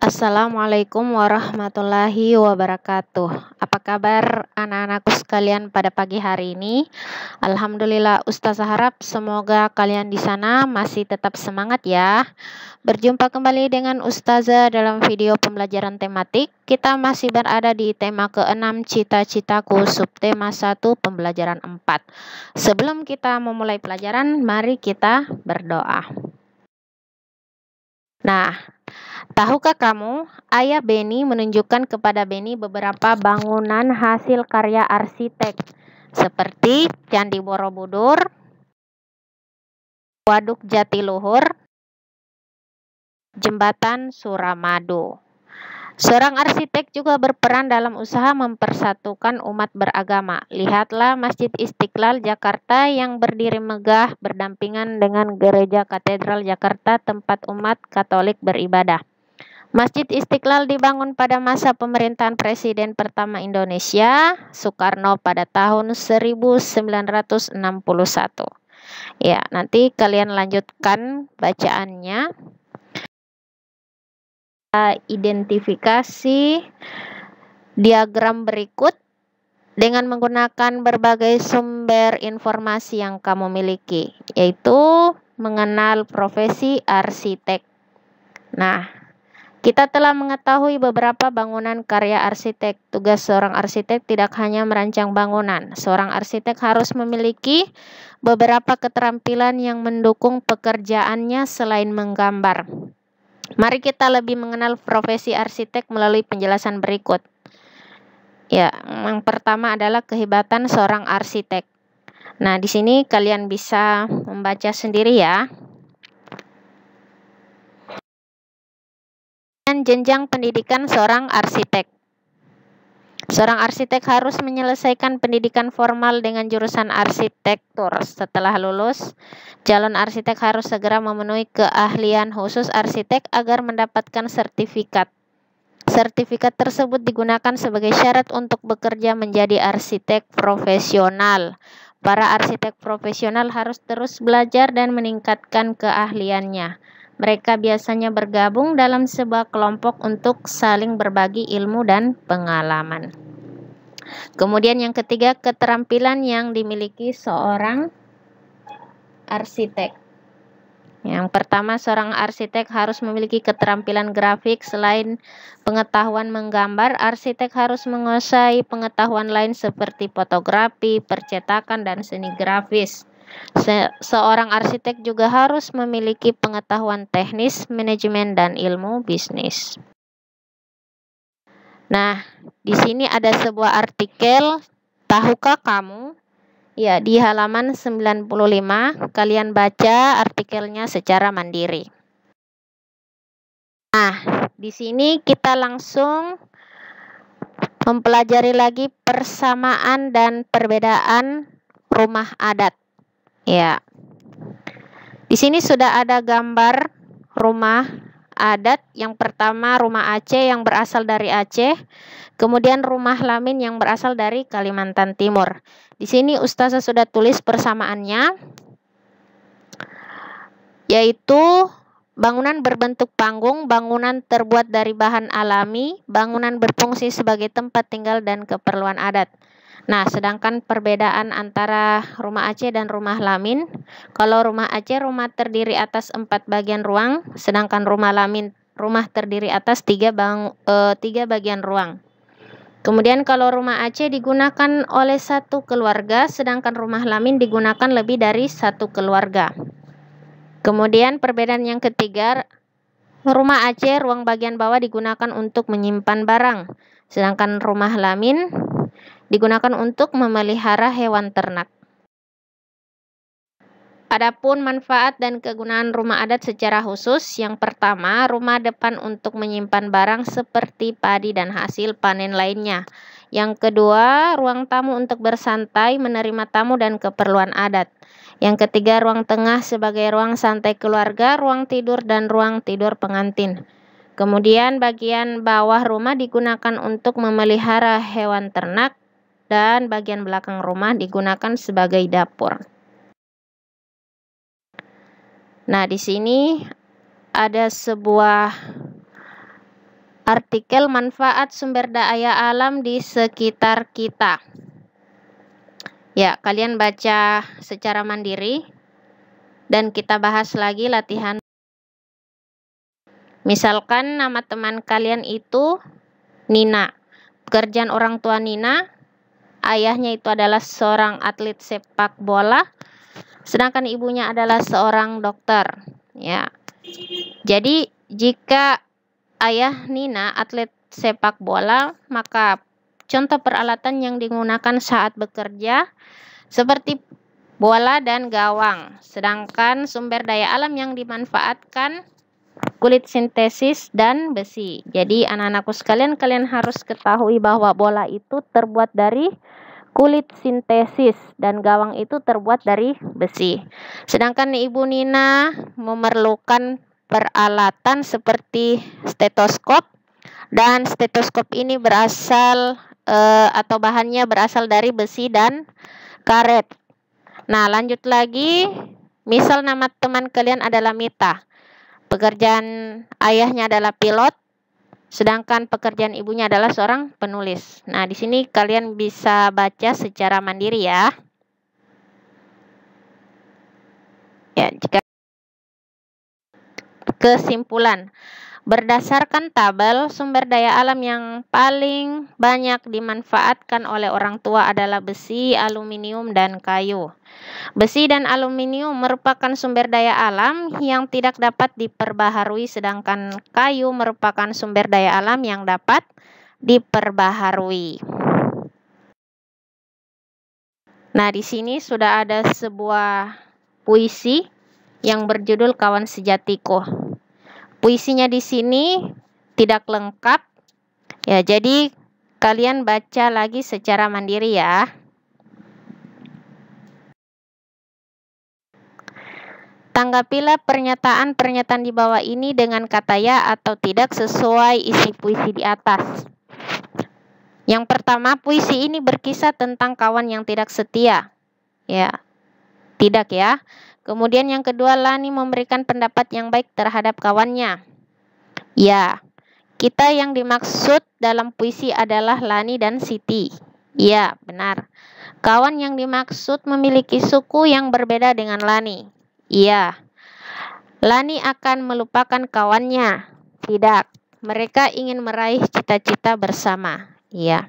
Assalamualaikum warahmatullahi wabarakatuh. Apa kabar anak-anakku sekalian pada pagi hari ini? Alhamdulillah, Ustazah harap semoga kalian di sana masih tetap semangat ya. Berjumpa kembali dengan Ustazah dalam video pembelajaran tematik. Kita masih berada di tema ke-6 cita-citaku, subtema 1 pembelajaran 4. Sebelum kita memulai pelajaran, mari kita berdoa. Nah, tahukah kamu, ayah Beni menunjukkan kepada Beni beberapa bangunan hasil karya arsitek seperti Candi Borobudur, Waduk Jatiluhur, Jembatan Suramadu. Seorang arsitek juga berperan dalam usaha mempersatukan umat beragama. Lihatlah Masjid Istiqlal Jakarta yang berdiri megah berdampingan dengan Gereja Katedral Jakarta tempat umat Katolik beribadah. Masjid Istiqlal dibangun pada masa pemerintahan Presiden pertama Indonesia, Soekarno pada tahun 1961. Ya, nanti kalian lanjutkan bacaannya. Identifikasi diagram berikut dengan menggunakan berbagai sumber informasi yang kamu miliki, yaitu mengenal profesi arsitek. Nah, kita telah mengetahui beberapa bangunan karya arsitek. Tugas seorang arsitek tidak hanya merancang bangunan. Seorang arsitek harus memiliki beberapa keterampilan yang mendukung pekerjaannya selain menggambar. Mari kita lebih mengenal profesi arsitek melalui penjelasan berikut. Ya, yang pertama adalah kehebatan seorang arsitek. Nah, di sini kalian bisa membaca sendiri ya. Dan jenjang pendidikan seorang arsitek. Seorang arsitek harus menyelesaikan pendidikan formal dengan jurusan arsitektur. Setelah lulus, calon arsitek harus segera memenuhi keahlian khusus arsitek agar mendapatkan sertifikat. Sertifikat tersebut digunakan sebagai syarat untuk bekerja menjadi arsitek profesional. Para arsitek profesional harus terus belajar dan meningkatkan keahliannya. Mereka biasanya bergabung dalam sebuah kelompok untuk saling berbagi ilmu dan pengalaman. Kemudian yang ketiga, keterampilan yang dimiliki seorang arsitek. Yang pertama, seorang arsitek harus memiliki keterampilan grafik. Selain pengetahuan menggambar, arsitek harus menguasai pengetahuan lain seperti fotografi, percetakan, dan seni grafis. Seorang arsitek juga harus memiliki pengetahuan teknis, manajemen, dan ilmu bisnis. Nah, di sini ada sebuah artikel, tahukah kamu? Ya, di halaman 95, kalian baca artikelnya secara mandiri. Nah, di sini kita langsung mempelajari lagi persamaan dan perbedaan rumah adat. Ya. Di sini sudah ada gambar rumah adat. Yang pertama rumah Aceh yang berasal dari Aceh, kemudian rumah Lamin yang berasal dari Kalimantan Timur. Di sini Ustazah sudah tulis persamaannya, yaitu bangunan berbentuk panggung, bangunan terbuat dari bahan alami, bangunan berfungsi sebagai tempat tinggal dan keperluan adat. Nah, sedangkan perbedaan antara rumah Aceh dan rumah Lamin, kalau rumah Aceh rumah terdiri atas 4 bagian ruang, sedangkan rumah Lamin rumah terdiri atas 3 bagian ruang. Kemudian kalau rumah Aceh digunakan oleh 1 keluarga, sedangkan rumah Lamin digunakan lebih dari 1 keluarga. Kemudian perbedaan yang ketiga, rumah Aceh ruang bagian bawah digunakan untuk menyimpan barang, sedangkan rumah Lamin digunakan untuk memelihara hewan ternak. Adapun manfaat dan kegunaan rumah adat secara khusus, yang pertama, rumah depan untuk menyimpan barang seperti padi dan hasil panen lainnya. Yang kedua, ruang tamu untuk bersantai, menerima tamu dan keperluan adat. Yang ketiga, ruang tengah sebagai ruang santai keluarga, ruang tidur dan ruang tidur pengantin. Kemudian bagian bawah rumah digunakan untuk memelihara hewan ternak dan bagian belakang rumah digunakan sebagai dapur. Nah, di sini ada sebuah artikel manfaat sumber daya alam di sekitar kita. Ya, kalian baca secara mandiri dan kita bahas lagi latihan. Misalkan nama teman kalian itu Nina. Pekerjaan orang tua Nina, ayahnya itu adalah seorang atlet sepak bola, sedangkan ibunya adalah seorang dokter. Ya. Jadi jika ayah Nina atlet sepak bola, maka contoh peralatan yang digunakan saat bekerja seperti bola dan gawang. Sedangkan sumber daya alam yang dimanfaatkan kulit sintesis dan besi. Jadi anak-anakku sekalian, kalian harus ketahui bahwa bola itu terbuat dari kulit sintesis dan gawang itu terbuat dari besi. Sedangkan Ibu Nina memerlukan peralatan seperti stetoskop, dan stetoskop ini berasal atau bahannya berasal dari besi dan karet. Nah, lanjut lagi. Misal nama teman kalian adalah Mita. Pekerjaan ayahnya adalah pilot, sedangkan pekerjaan ibunya adalah seorang penulis. Nah, di sini kalian bisa baca secara mandiri ya. Ya, jika kesimpulan. Berdasarkan tabel, sumber daya alam yang paling banyak dimanfaatkan oleh orang tua adalah besi, aluminium, dan kayu. Besi dan aluminium merupakan sumber daya alam yang tidak dapat diperbaharui, sedangkan kayu merupakan sumber daya alam yang dapat diperbaharui. Nah, di sini sudah ada sebuah puisi yang berjudul Kawan Sejatiku. Puisinya di sini tidak lengkap. Ya, jadi kalian baca lagi secara mandiri ya. Tanggapilah pernyataan-pernyataan di bawah ini dengan kata ya atau tidak sesuai isi puisi di atas. Yang pertama, puisi ini berkisah tentang kawan yang tidak setia. Ya, tidak ya. Kemudian yang kedua, Lani memberikan pendapat yang baik terhadap kawannya. Ya, kita yang dimaksud dalam puisi adalah Lani dan Siti. Ya, benar. Kawan yang dimaksud memiliki suku yang berbeda dengan Lani. Iya. Lani akan melupakan kawannya. Tidak. Mereka ingin meraih cita-cita bersama. Iya.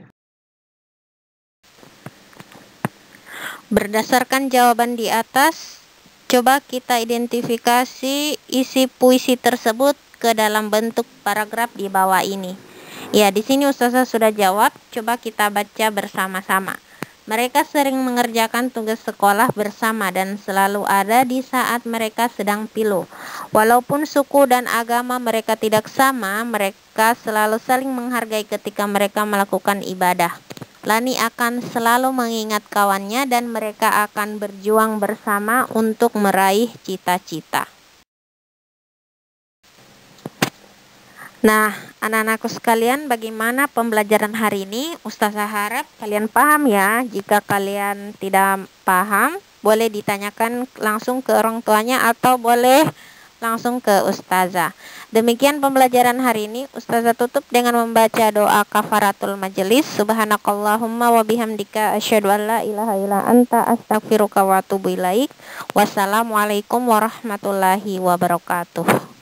Berdasarkan jawaban di atas, coba kita identifikasi isi puisi tersebut ke dalam bentuk paragraf di bawah ini. Ya, di sini Ustazah sudah jawab. Coba kita baca bersama-sama. Mereka sering mengerjakan tugas sekolah bersama dan selalu ada di saat mereka sedang pilu. Walaupun suku dan agama mereka tidak sama, mereka selalu saling menghargai ketika mereka melakukan ibadah. Lani akan selalu mengingat kawannya dan mereka akan berjuang bersama untuk meraih cita-cita. Nah, anak-anakku sekalian, bagaimana pembelajaran hari ini? Ustazah harap kalian paham ya. Jika kalian tidak paham, boleh ditanyakan langsung ke orang tuanya atau boleh langsung ke Ustazah. Demikian pembelajaran hari ini. Ustazah tutup dengan membaca doa kafaratul majelis. Subhanakallahumma wa bihamdika asyhadu an la ilaha illa anta astaghfiruka wa atubu ilaik. Wassalamualaikum warahmatullahi wabarakatuh.